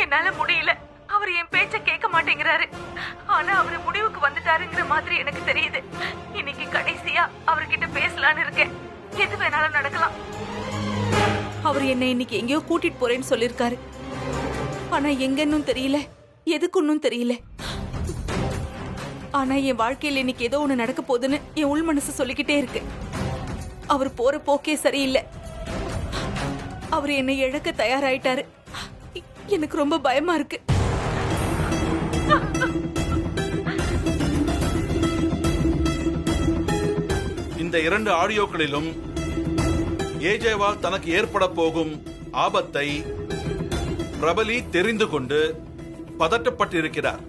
என்னால முடியல. அவர் என் பேச்ச கேட்க மாட்டேங்கிறாரு. ஆனா அவரு முடிவுக்கு வந்துட்டாருங்கிற மாதிரி எனக்கு தெரியுது. இன்னைக்கு கடைசியா அவர்கிட்ட பேசலான்னு இருக்கேன். எது வேணாலும் நடக்கலாம். அவர் என்ன இன்னைக்கு எங்கேயோ கூட்டிட்டு போறேன்னு சொல்லிருக்காரு. ஆனா எங்கன்னு தெரியல, எதுக்குன்னு தெரியல. ஆனா என் வாழ்க்கையில இன்னைக்கு ஏதோ ஒண்ணு நடக்க போகுதுன்னு என் உள் மனசு சொல்லிக்கிட்டே இருக்கு. அவர் போற போக்கே சரியில்லை. அவர் என்னை இழக்க தயாராயிட்டாரு. எனக்கு ரொம்ப பயமா இருக்கு. இந்த 2 ஆடியோக்களிலும் ஏஜேவால் தனக்கு ஏற்பட போகும் ஆபத்தை பிரபலி தெரிந்து கொண்டு பதட்டப்பட்டிருக்கிறார்.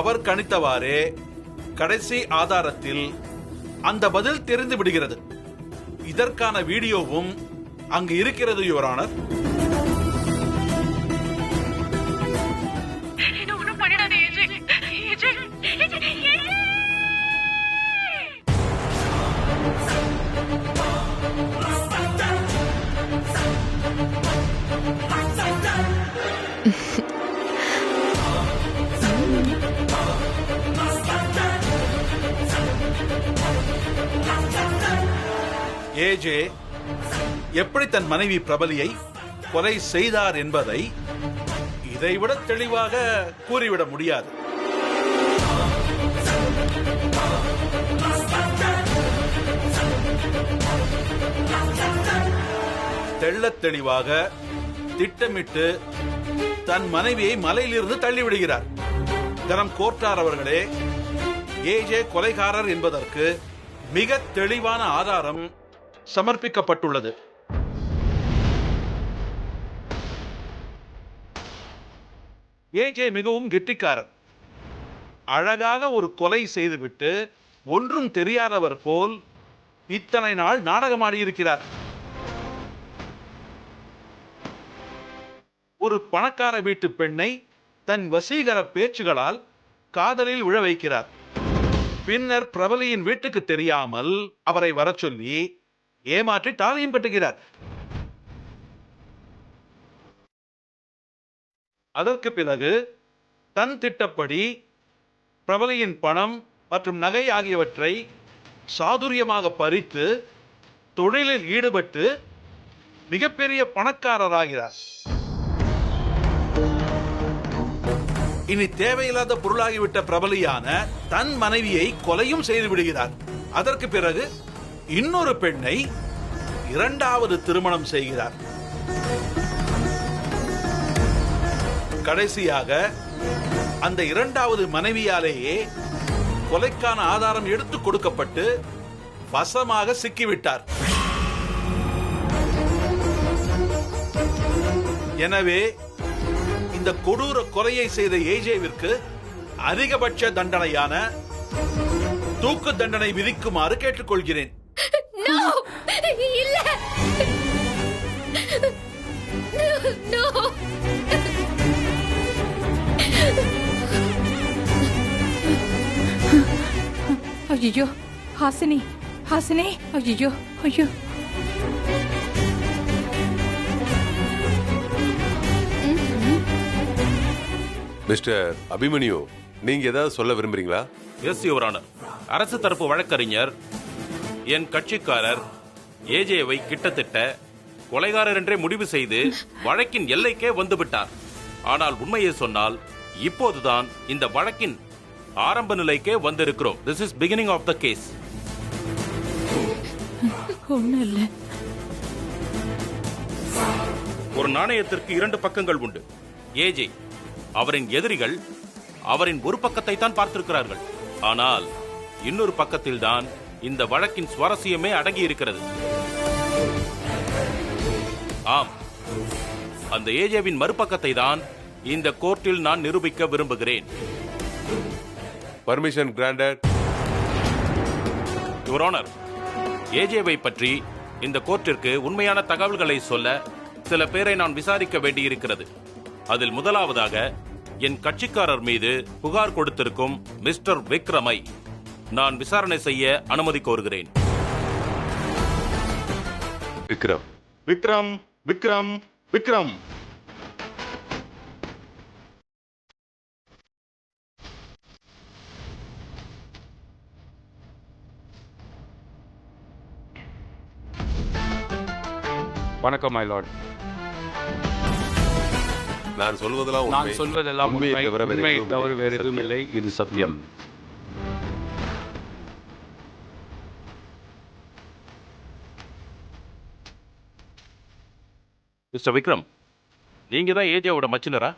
அவர் கணித்தவாறே கடைசி ஆதாரத்தில் அந்த பதில் தெரிந்து விடுகிறது. இதற்கான வீடியோவும் அங்கு இருக்கிறது யுவர் ஆனர். ஏஜே எப்படி தன் மனைவி பிரபலியை கொலை செய்தார் என்பதை இதைவிட தெளிவாக கூறிவிட முடியாது. தெள்ளத் தெளிவாக திட்டமிட்டு தன் மனைவியை மலையிலிருந்து தள்ளிவிடுகிறார். கரம் கோர்ட்டார் அவர்களே, ஏஜே கொலைகாரர் என்பதற்கு மிக தெளிவான ஆதாரம் சமர்ப்பிக்கப்பட்டுள்ளது. ஏஜே மிகவும் கெட்டிக்காரர். அழகாக ஒரு கொலை செய்துவிட்டு ஒன்றும் தெரியாதவர் போல் இத்தனை நாள் நாடகமாடியிருக்கிறார். ஒரு பணக்கார வீட்டு பெண்ணை தன் வசீகர பேச்சுகளால் காதலில் விழ வைக்கிறார். பின்னர் பிரபலியின் வீட்டுக்கு தெரியாமல் அவரை வர சொல்லி ஏமாற்றி தாலியும் கட்டுகிறார். அதற்கு பிறகு தன் திட்டப்படி பிரபலியின் பணம் மற்றும் நகை ஆகியவற்றை சாதுரியமாக பறித்து தொழிலில் ஈடுபட்டு மிகப்பெரிய பணக்காரராகிறார். இனி தேவையில்லாத பொருளாகிவிட்ட பிரபலியான தன் மனைவியை கொலையும் செய்து விடுகிறார். அதற்கு பிறகு இன்னொரு பெண்ணை 2வது திருமணம் செய்கிறார். கடைசியாக அந்த 2வது மனைவியாலேயே கொலைக்கான ஆதாரம் எடுத்து கொடுக்கப்பட்டு வசமாக சிக்கிவிட்டார். எனவே இந்த கொடூர கொலையை செய்த ஏஜேவிற்கு அதிகபட்ச தண்டனையான தூக்கு தண்டனை விதிக்குமாறு கேட்டுக்கொள்கிறேன். ஐயோ ஹாசினி, ஹாசினி, ஐயோ ஐயோ. மிஸ்டர் அபிமன்யு, நீங்க ஏதாவது சொல்ல விரும்புறீங்களா? Yes your honour. அரசு தரப்பு வழக்கறிஞர் என் கட்சிக்காரர் ஏஜேவை கிட்டத்தட்ட கொலைகாரர் என்றே முடிவு செய்து வழக்கின் எல்லைக்கே வந்துவிட்டார். ஆனால் உண்மையை சொன்னால் இப்போதுதான் இந்த வழக்கின் ஆரம்ப நிலைக்கே வந்திருக்கிறோம். This is beginning of the case. ஒரு நாணயத்திற்கு 2 பக்கங்கள் உண்டு. ஏஜே அவரின் எதிரிகள் அவரின் ஒரு பக்கத்தை தான் பார்த்திருக்கிறார்கள். ஆனால் இன்னொரு பக்கத்தில் தான் இந்த வழக்கின் சுவாரஸ்யமே அடங்கி இருக்கிறது. ஆம், அந்த ஏஜேவின் மறுபக்கத்தை தான் இந்த கோர்ட்டில் நான் நிரூபிக்க விரும்புகிறேன். Permission granted. யுவர் ஆனர், ஏஜேவை பற்றி இந்த கோர்ட்டிற்கு உண்மையான தகவல்களை சொல்ல சில பேரை நான் விசாரிக்க வேண்டியிருக்கிறது. அதில் முதலாவதாக என் கட்சிக்காரர் மீது புகார் கொடுத்திருக்கும் மிஸ்டர் விக்ரமை நான் விசாரணை செய்ய அனுமதி கோருகிறேன். விக்ரம். விக்ரம், விக்ரம், விக்ரம். வணக்கம் மை லார்ட். நான் சொல்வதெல்லாம் நான் உண்மை. சொல்வதெல்லாம் உண்மையை உண்மை. தவிர வேறு உண்மையை எதுவும் தவிர இல்லை. வேறு எதுவும் இல்லை. இது சத்தியம். மிஸ்டர் விக்ரம், நீங்க தான் ஏஜேவோட மச்சினரா?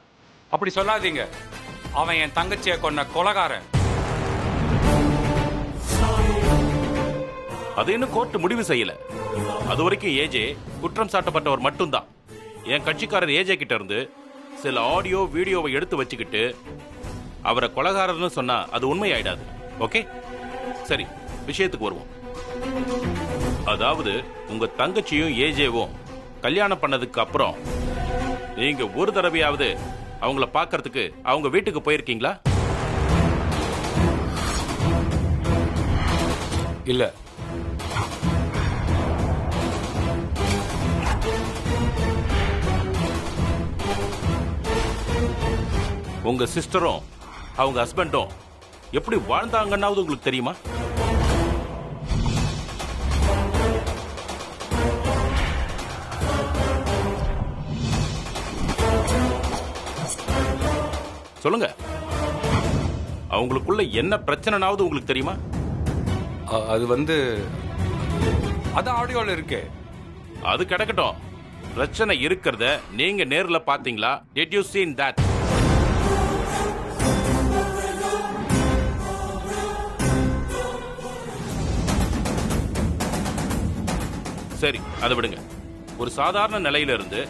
அப்படி சொல்லாதீங்க. அவன் என் தங்கச்சியை கொன்ன கொலைகாரன். அது இன்னும் கோர்ட் முடிவு செய்யல. அது வரைக்கும் ஏஜே குற்றம் சாட்டப்பட்டவர் மட்டும்தான். என் கட்சிக்காரர் ஏஜே கிட்ட இருந்து சில ஆடியோ வீடியோவை எடுத்து வச்சுக்கிட்டு அவரை கொலைகாரர்னு சொன்னா அது உண்மையாயிடாது. ஓகே, சரி, விஷயத்துக்கு வருவோம். அதாவது உங்க தங்கச்சியும் ஏஜேவும் கல்யாணம் பண்ணதுக்கு அப்புறம் நீங்க ஒரு தடவையாவது அவங்கள பார்க்கறதுக்கு அவங்க வீட்டுக்கு போயிருக்கீங்களா? இல்ல. உங்க சிஸ்டரும் அவங்க ஹஸ்பண்டும் எப்படி வாழ்ந்தாங்கன்னாவது உங்களுக்கு தெரியுமா? சொல்லுங்க, அவங்களுக்குள்ள என்ன பிரச்சனைனாவது உங்களுக்கு தெரியுமா? அது அது ஆடியோல இருக்கு. அது கிடக்கட்டும். பிரச்சனை இருக்கிறத நீங்க நேர்ல பாத்தீங்களா? Did you seen that? சரி, அதை விடுங்க. ஒரு சாதாரண நிலையில இருந்து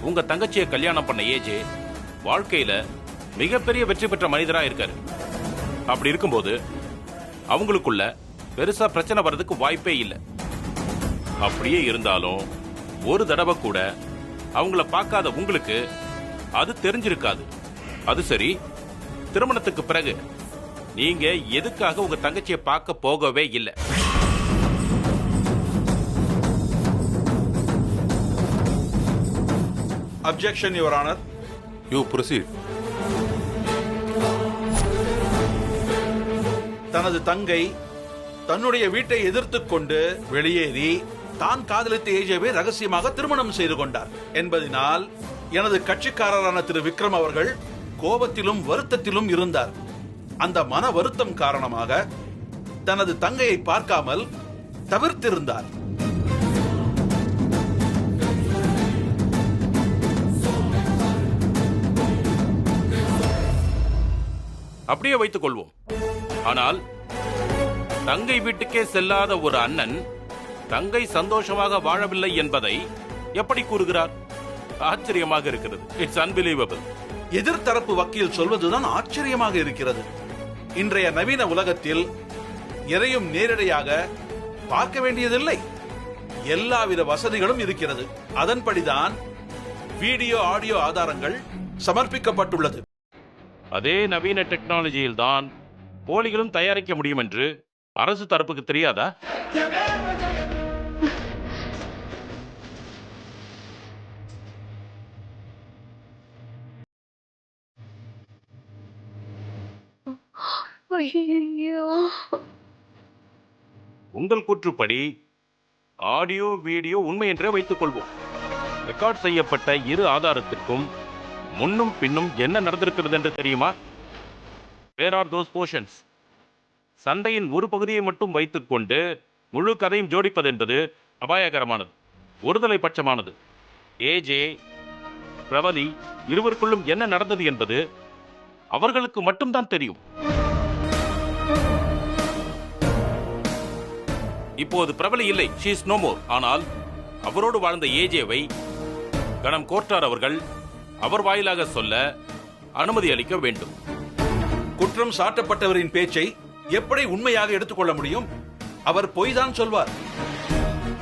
உங்க தங்கச்சியை கல்யாணம் பண்ண ஏஜே வாழ்க்கையில மிகப்பெரிய வெற்றி பெற்ற மனிதரா இருக்காரு. அப்படி இருக்கும்போது அவங்களுக்குள்ள பெருசா பிரச்சனை வர்றதுக்கு வாய்ப்பே இல்லை. அப்படியே இருந்தாலும் ஒரு தடவை கூட அவங்கள பார்க்காத உங்களுக்கு அது தெரிஞ்சிருக்காது. அது சரி, திருமணத்துக்கு பிறகு நீங்க எதுக்காக உங்க தங்கச்சியை பார்க்க போகவே இல்லை? Objection your honour. You proceed. தனது தங்கை தன்னுடைய வீட்டை எதிர்த்துக் கொண்டு வெளியேறி தான் காதலித்த ஏஜேவை ரகசியமாக திருமணம் செய்து கொண்டார் என்பதனால் எனது கட்சிக்காரரான திரு விக்ரம் அவர்கள் கோபத்திலும் வருத்தத்திலும் இருந்தார். அந்த மன வருத்தம் காரணமாக தனது தங்கையை பார்க்காமல் தவிர்த்திருந்தார். அப்படியே வைத்துக் கொள்வோம். ஆனால் தங்கை வீட்டுக்கே செல்லாத ஒரு அண்ணன் தங்கை சந்தோஷமாக வாழவில்லை என்பதை எப்படி கூறுகிறார்? ஆச்சரியமாக இருக்கிறது. It's unbelievable. எதிர்த்தரப்பு வக்கீல் சொல்வதுதான் ஆச்சரியமாக இருக்கிறது. இன்றைய நவீன உலகத்தில் எதையும் நேரடியாக பார்க்க வேண்டியதில்லை. எல்லாவித வசதிகளும் இருக்கிறது. அதன்படிதான் வீடியோ ஆடியோ ஆதாரங்கள் சமர்ப்பிக்கப்பட்டுள்ளது. அதே நவீன டெக்னாலஜியில் தான் போலிகளும் தயாரிக்க முடியும் என்று அரசு தரப்புக்கு தெரியாதா? உங்கள் கூற்றுப்படி ஆடியோ வீடியோ உண்மை என்றே வைத்துக் கொள்வோம். ரெக்கார்ட் செய்யப்பட்ட இரு ஆதாரத்திற்கும் முன்னும் பின்னும் என்ன நடந்திருக்கிறது என்று தெரியுமா? Where are those portions? சண்டையின் ஒரு பகுதியை மட்டும் வைத்துக்கொண்டு முழு கதையும் ஜோடிப்பது என்பது அபாயகரமானது, ஒருதலை பட்சமானது. ஏஜே, பிரவலி இருவருக்குள்ளும் என்ன நடந்தது என்பது அவர்களுக்கு மட்டும்தான் தெரியும். இப்போது பிரபலி இல்லை, she is no more. ஆனால் அவரோடு வாழ்ந்த ஏஜேவை கணம் கோர்ட்டார் அவர்கள் அவர் வாயிலாக சொல்ல அனுமதி அளிக்க வேண்டும். குற்றம் சாட்டப்பட்டவரின் பேச்சை எப்படி உண்மையாக எடுத்துக்கொள்ள முடியும்? அவர் பொய்தான் சொல்வார்.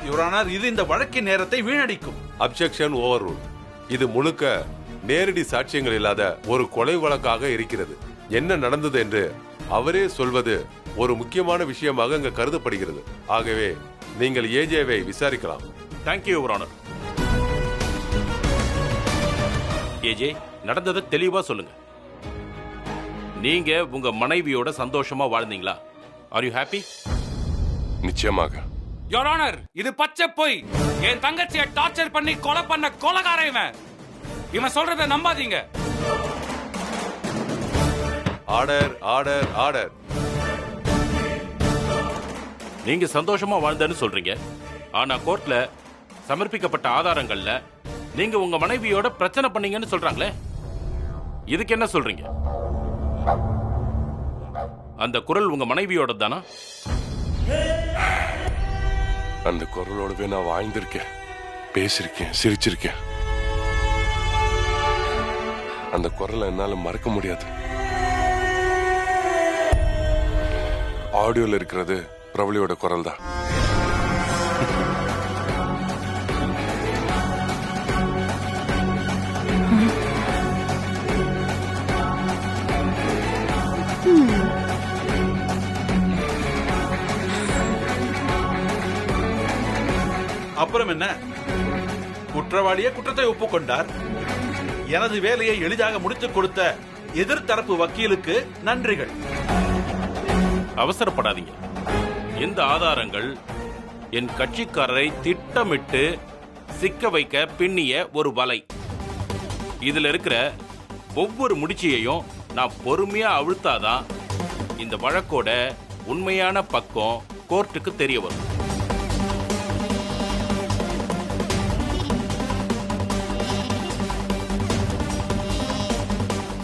யுவரானர், இது இந்த வழக்கின் நேரத்தை வீணடிக்கும். Objection over rule. இது முழுக்க நேரடி சாட்சியங்கள் இல்லாத ஒரு கொலை வழக்காக இருக்கிறது. என்ன நடந்தது என்று அவரே சொல்வது ஒரு முக்கியமான விஷயமாக இங்கு கருதப்படுகிறது. ஆகவே நீங்கள் ஏஜேவை விசாரிக்கலாம். Thank you your honour. ஏஜே, நடந்ததை தெளிவா சொல்லுங்க. நீங்க உங்க மனைவியோட சந்தோஷமா வாழ்ந்தீங்களா? Are you happy? நிச்சயமாக. யுவர் ஆனர், இது பச்சை பொய். என் தங்கச்சியை டார்ச்சர் பண்ணி கொலை பண்ண கொலைகாரன் இவன். இவன் சொல்றத நம்பாதீங்க. Order order order. நீங்க சந்தோஷமா வாழ்ந்தேன்னு சொல்றீங்க. ஆனா கோர்ட்ல சமர்ப்பிக்கப்பட்ட ஆதாரங்கள்ல நீங்க உங்க மனைவியோட பிரச்சனை பண்ணீங்கன்னு சொல்றாங்களே, இதுக்கு என்ன சொல்றீங்க? அந்த குரல் உங்க மனைவியோட தானா? அந்த குரலோடவே நான் வாழ்ந்திருக்கேன், பேசிருக்கேன், சிரிச்சிருக்கேன். அந்த குரலை என்னால மறக்க முடியாது. ஆடியோல இருக்கிறது பிரபலியோட குரல் தான். அப்புறம் என்ன? குற்றவாளியே குற்றத்தை ஒப்புக்கொண்டார். எனது வேலையை எளிதாக முடித்துக் கொடுத்த எதிர்த்தரப்பு வக்கீலுக்கு நன்றிகள். அவசரப்படாதீங்க. இந்த ஆதாரங்கள் என் கட்சிக்காரரை திட்டமிட்டு சிக்க வைக்க பின்னிய ஒரு வலை. இதுல இருக்கிற ஒவ்வொரு முடிச்சியையும் நான் பொறுமையா அழுத்தாதான் இந்த வழக்கோட உண்மையான பக்கம் கோர்ட்டுக்கு தெரிய வரும்.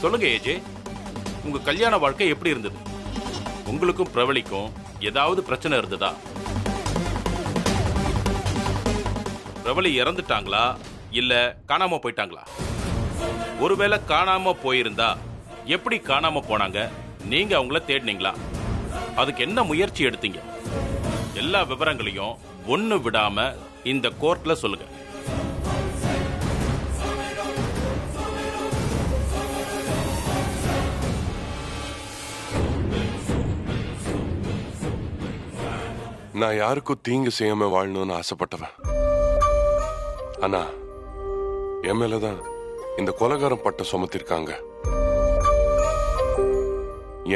சொல்லுங்க ஏஜே, உங்க கல்யாண வாழ்க்கை எப்படி இருந்தது? உங்களுக்கும் பிரபலிக்கும் ஏதாவது பிரச்சனை இருந்ததா? பிரபலி இறந்துட்டாங்களா இல்ல காணாம போயிட்டாங்களா? ஒருவேளை காணாம போயிருந்தா எப்படி காணாம போனாங்க? நீங்க அவங்கள தேடினீங்களா? அதுக்கு என்ன முயற்சி எடுத்தீங்க? எல்லா விவரங்களையும் ஒண்ணு விடாம இந்த கோர்ட்ல சொல்லுங்க. நான் யாருக்கும் தீங்கு செய்யாம வாழணும்னு ஆசைப்பட்டவன். ஆனா என் மேலதான் இந்த கொலைகாரம் பட்டம் சுமத்திருக்காங்க.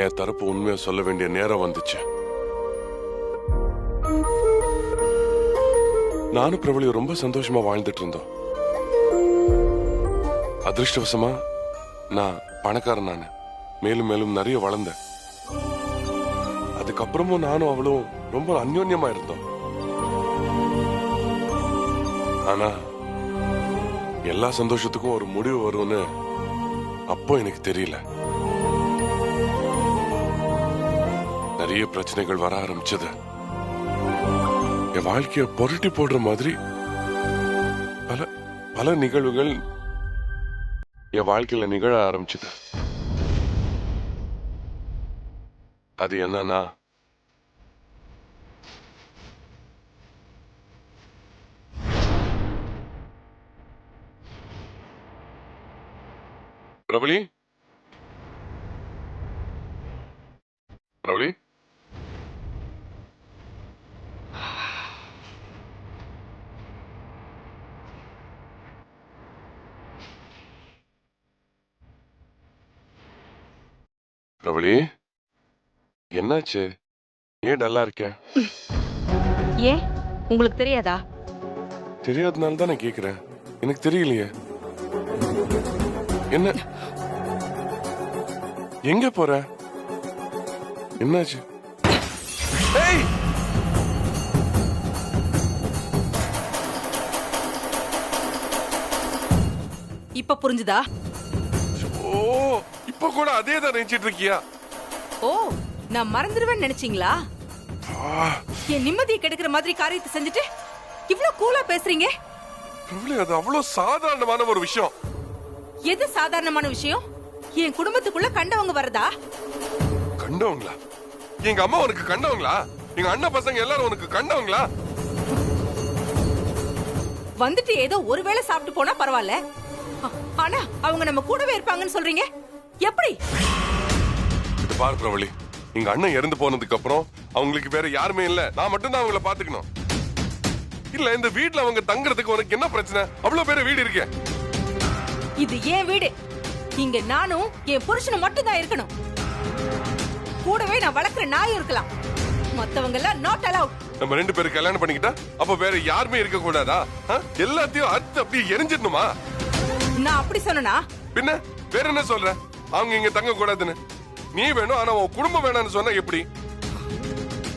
என் தரப்பு உண்மையா சொல்ல வேண்டிய நேரம் வந்துச்சு. நானும் பிரபலியும் ரொம்ப சந்தோஷமா வாழ்ந்துட்டு இருந்தோம். அதிர்ஷ்டவசமா நான் பணக்காரன். நானு மேலும் மேலும் நிறைய வளர்ந்தேன். அதுக்கப்புறமும் நானும் அவளும் ரொம்ப அந்யோன்யமா இருந்தோம். ஆனா எல்லா சந்தோஷத்துக்கும் ஒரு முடிவு வரும்னு அப்போ எனக்கு தெரியல. நிறைய பிரச்சனைகள் வர ஆரம்பிச்சது. என் வாழ்க்கைய புரட்டி போடுற மாதிரி பல பல நிகழ்வுகள் என் வாழ்க்கையில நிகழ ஆரம்பிச்சது. அது என்னன்னா, பிரபலி பிரபலி பிரபலி, என்னாச்சு? ஏன் டல்லா இருக்க? ஏன் உங்களுக்கு தெரியாதா? தெரியாதனால தான் நான் கேக்குறேன். எனக்கு தெரியலையே. என்ன? எங்க போற? என்னாச்சு? ஏய்! இப்ப புரிஞ்சுதா? ஓ, இப்ப கூட அதே தான் நினைச்சிட்டு இருக்கியா? ஓ, நான் மறந்துடுவேன்னு நினைச்சீங்களா? என் நிம்மதியை கெடுக்கிற மாதிரி காரியத்தை செஞ்சுட்டு இவ்ளோ கூலா பேசுறீங்க. பிரபலி, அது அவ்வளவு சாதாரணமான ஒரு விஷயம். எது சாதாரணமான விஷயம்? என் குடும்பத்துக்குள்ள கண்டவங்க வரதா? கண்டவங்களா? எங்க அம்மா உனக்கு கண்டவங்களா? எங்க அண்ணன் பசங்க எல்லாரும் உனக்கு கண்டவங்களா? வந்துட்டு ஏதோ ஒருவேளை சாப்பிட்டு போனா பரவாயில்ல. ஆனா அவங்க நம்ம கூடவே இருப்பாங்கன்னு சொல்றீங்க. எப்படி? இது பாரு பிரபலி, எங்க அண்ணன் இறந்து போனதுக்கு அப்புறம் அவங்களுக்கு வேற யாருமே இல்ல. நான் மட்டும் தான் அவங்கள பாத்துக்கணும். இல்ல, இந்த வீட்ல அவங்க தங்குறதுக்கு உனக்கு என்ன பிரச்சனை? அவ்வளவு பேர் வீடு இருக்கே. இது ஏன் வீடு. இங்க நானும் என் புருஷனும் மட்டும் தான் இருக்கணும். கூடவே நான் வளர்க்குற நாயும் இருக்கலாம். மத்தவங்க எல்லாம் நாட் அலவுட். நம்ம 2 பேரும் கல்யாணம் பண்ணிக்கிட்டா அப்ப வேற யாருமே இருக்க கூடாதா? எல்லாத்தையும் அறுத்து அப்படியே எரிஞ்சிடணுமா? நான் அப்படி சொன்னா பின்ன வேற என்ன சொல்ற? அவங்க இங்க தங்க கூடாதுன்னு நீ வேணும், ஆனா உன் குடும்பம் வேணாம்னு சொன்னா எப்படி?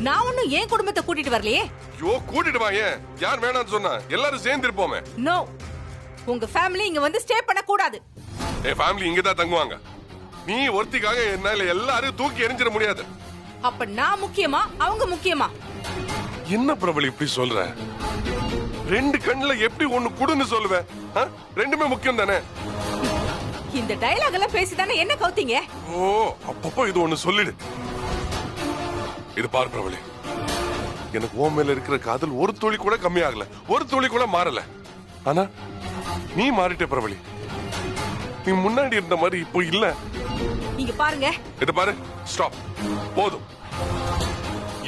நான் ஒண்ணும் என் குடும்பத்தை கூட்டிட்டு வரலையே. ஐயோ கூட்டிட்டு வா. ஏன் யார் வேணாம்னு சொன்னா? எல்லாரும் சேர்ந்து இருப்போமே. நோ, உங்க ஃபேமிலி இங்க வந்து ஸ்டே பண்ண கூடாது. என் ஃபேமிலி இங்க தான் தங்குவாங்க. நீ ஒருத்திக்காக என்னால எல்லாரும் தூக்கி எரிஞ்சிட முடியாது. அப்ப நான் முக்கியமா அவங்க முக்கியமா? என்ன பிரபல இப்படி சொல்ற? 2 கண்ணுல எப்படி ஒண்ணு குடுன்னு சொல்லுவ? ரெண்டுமே முக்கியம் தானே. இந்த டயலாக் எல்லாம் பேசிதானே என்ன கவுத்தீங்க? ஓ அப்பப்போ இது ஒண்ணு சொல்லிடு. இது பாரு பிரபல, எனக்கு உன் மேல இருக்கிற காதல் ஒரு துளி கூட கம்மியாகல, ஒரு துளி கூட மாறல. ஆனா நீ மாறிட்ட பிரபலி. நீ முன்னாடி இருந்த மாதிரி இப்போ இல்ல. இங்க பாருங்க. இது பாரு, ஸ்டாப். போதும்.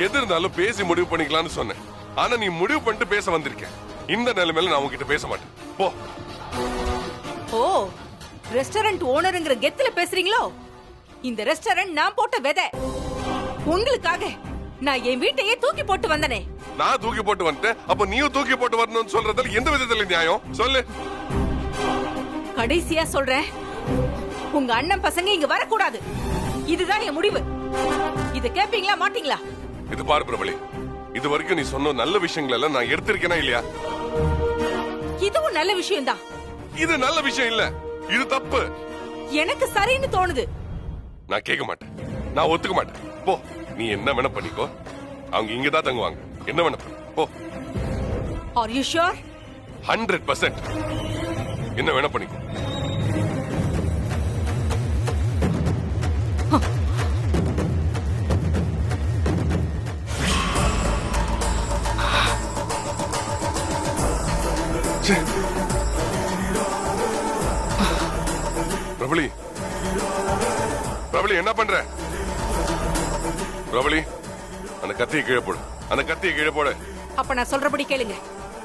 எது இருந்தாலும் பேசி முடிவு பண்ணிக்கலாம்னு சொன்னேன். ஆனா நீ முடிவு பண்ணிட்டு பேச வந்திருக்க. இந்த நிலைமையில நான் உன்கிட்ட பேச மாட்டேன். போ. ஓ, ரெஸ்டாரண்ட் ஓனருங்கிற கெத்துல பேசுறீங்களோ? இந்த ரெஸ்டாரண்ட் நான் போட்ட விதை. உங்களுக்காக நான் என் வீட்டையே தூக்கி போட்டு வந்தனே. நான் தூக்கி போட்டு வந்துட்டேன், அப்ப நீயும் தூக்கி போட்டு வரணும்னு சொல்றதுல எந்த விதத்துல நியாயம் சொல்லு? கடைசியா சொல்றேன், உங்க அண்ணன் பசங்க இங்க வரக்கூடாது. இதுதான் என் முடிவு. இத கேப்பீங்களா மாட்டீங்களா? இது பாரு பிரபலி, இது வரைக்கும் நீ சொன்ன நல்ல விஷயங்கள் எல்லாம் நான் எடுத்திருக்கேனா இல்லையா? இதுவும் நல்ல விஷயம் தான். இது நல்ல விஷயம் இல்ல, இது தப்பு. எனக்கு சரின்னு தோணுது. நான் கேட்க மாட்டேன், நான் ஒத்துக்க மாட்டேன். போ, நீ என்ன வேணா பண்ணிக்கோ. அவங்க இங்கதான் தங்குவாங்க. என்ன வேணா பண்ணு. போ. Are you sure? 100%. என்ன வேணா பண்ணிக்கோ. பிரபலி, பிரபலி என்ன பண்ற? பிரபலி, அந்த கத்தியை கீழே போடு. அந்த கத்தியை கீழே போடு. அப்ப நான் சொல்றபடி கேளுங்க.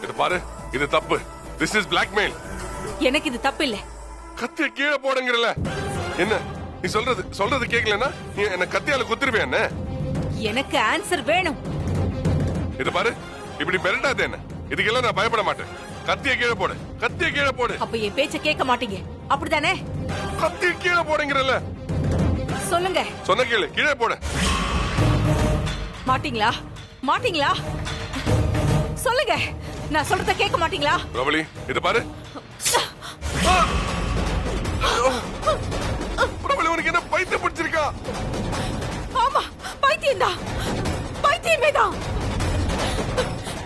இது பாரு, இது தப்பு. This is blackmail. எனக்கு இது தப்பு இல்ல. கத்தியை கீழே போடுங்கறல. என்ன நீ சொல்றது கேக்கலனா நீ என்ன கத்தியால குத்திருவே என்ன? எனக்கு ஆன்சர் வேணும். இது பாரு, இப்படி மிரட்டாதே என்ன. இதுக்கெல்லாம் நான் பயப்பட மாட்டேன். கத்தியை கீழே போடு. கத்தியை கீழே போடு. அப்ப என் பேச்ச கேட்க மாட்டீங்க அப்படிதானே? கத்தியை கீழே போடுங்கறல. சொல்லுங்க. சொன்ன கேளு, கீழே போடு. மாட்டீங்களா? மாட்டீங்களா? சொல்லுங்க. நான் சொல்றத கேட்க மாட்டீங்களா? பிரபலி, இது பாரு. பிரபலி, உனக்கு என்ன பைத்தியம் பிடிச்சிருக்கா? ஆமா, பைத்தியம் தான். பைத்தியமே தான்.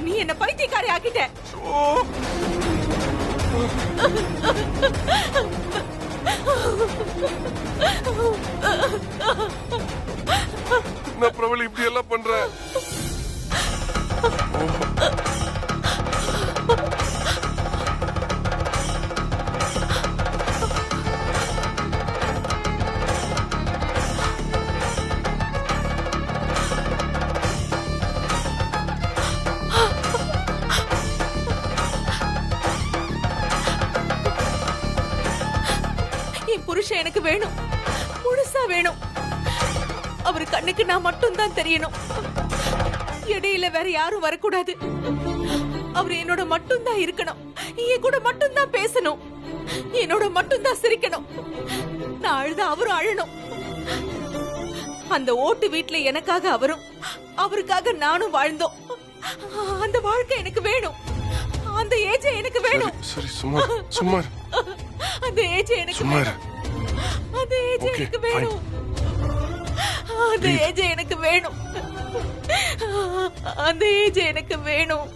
நீ என்ன பைத்தியக்காரி ஆக்கிட்ட. நான் பிரபலி இப்படி எல்லாம் பண்ற? என் புருஷன் எனக்கு வேணும். முழுசா வேணும். அவர் கண்ணுக்கு நான் மட்டும் தான் தெரியணும். இடையில வேற யாரும் வரக்கூடாது. அவர் என்னோட மட்டும் தான் இருக்கணும். என் கூட மட்டும் தான் பேசணும். என்னோட மட்டும் தான் சிரிக்கணும். நான் அழுத அவரும் அழணும். அந்த ஓட்டு வீட்டுல எனக்காக அவரும், அவருக்காக நானும் வாழ்ந்தோம். அந்த வாழ்க்கை எனக்கு வேணும். அந்த ஏஜ் எனக்கு வேணும். சரி, சும்மா சும்மா. அந்த ஏஜ் எனக்கு வேணும். அந்த ஏஜ் எனக்கு வேணும். அந்த ஏஜ் எனக்கு வேணும். அந்த ஏஜ் எனக்கு வேணும்.